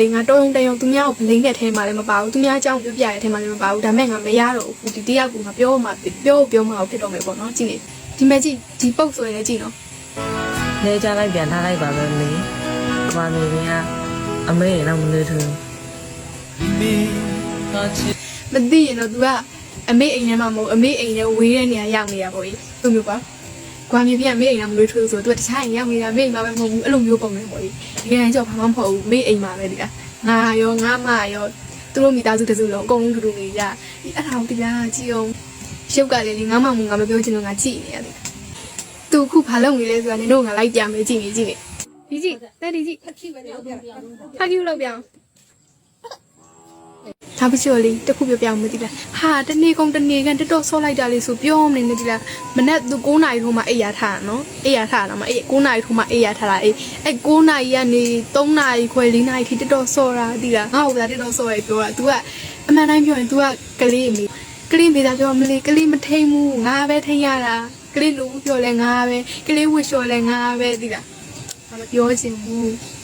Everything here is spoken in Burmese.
လေးငါတော့တုံသူများကိုဘလိန်းတဲ့ထဲမှာလည်းမပါဘူးသူများအကြောင်းပြောပြတဲ့ထဲမှာလည်းမပါဘူးဒါမဲ့ငါမရတော့ဘူးဒီတရားကငါပြောမှဖြစ်တော့မယ်ပေါ့နော်ကြည့်နေဒီမဲ့ကြည့်ဒီပုတ်ဆိုရင်လည်းကြည့်နော်နေကြလိုက်ပြန်ထားလိုက်ပါပဲမေ။ဘာနေနေကအမေတော့မလို့ထူမသိရင်တော့ तू ကအမေအိမ်ထဲမှာမဟုတ်အမေအိမ်ထဲဝေးတဲ့နေရာရောက်နေတာပေါ့ကြီးသူမျိုးပါကွာမြေပြအမေအိမ်ကမလို့ထူဆို तू ကတခြားအိမ်ရောက်နေတာမေအိမ်မှာပဲမဟုတ်ဘူးအဲ့လိုမျိုးပုံနေပေါ့ကြီးဒီကနေ့ကြောက်ဘာမှမဟုတ်ဘူးမေအိမ်မှာပဲဒီကငါရောငါမရောသူတို့မိသားစုတစုလုံးအကုန်လုံးတူနေကြဒီအဲ့ဒါကိုတရားကြည့်အောင်ရုပ်ကလည်းလေငါမှငါမပြောချင်တော့ငါကြည့်နေရတယ်သူခုဘာလုပ်နေလဲဆိုတာနင်တို့ငါလိုက်ပြမယ်ကြည့်နေဒီကြည့်တဲ့ဒီကြည့်ဖတ်ကြည့်လောက်ပြောင်းဒါပချိုလေးတခုပြောပြအောင်မသိလားဟာတနေ့ကုန်တနေ့ကန်တက်တော့ဆော့လိုက်တာလေးဆိုပြောမနေနေဒီလားမနေ့သူ9နာရီထိုးမှအိပ်ရထားတာနော်အိပ်ရထားတာမအဲ့9နာရီထိုးမှအိပ်ရထားတာအဲ့9နာရီကနေ3နာရီခွဲ4နာရီထိတက်တော့ဆော့တာဒီလားငါ့ဟိုကတက်တော့ဆော့ရဲပြောတာ तू ကအမှန်တိုင်းပြောရင် तू ကကလေးမေသားပြောမလေးကလေးမထိန်ဘူးငါပဲထိန်ရတာကလေးလူပြောလဲငါပဲကလေးဝှက်လျှော်လဲငါပဲဒီလားမပြောချင်ဘူး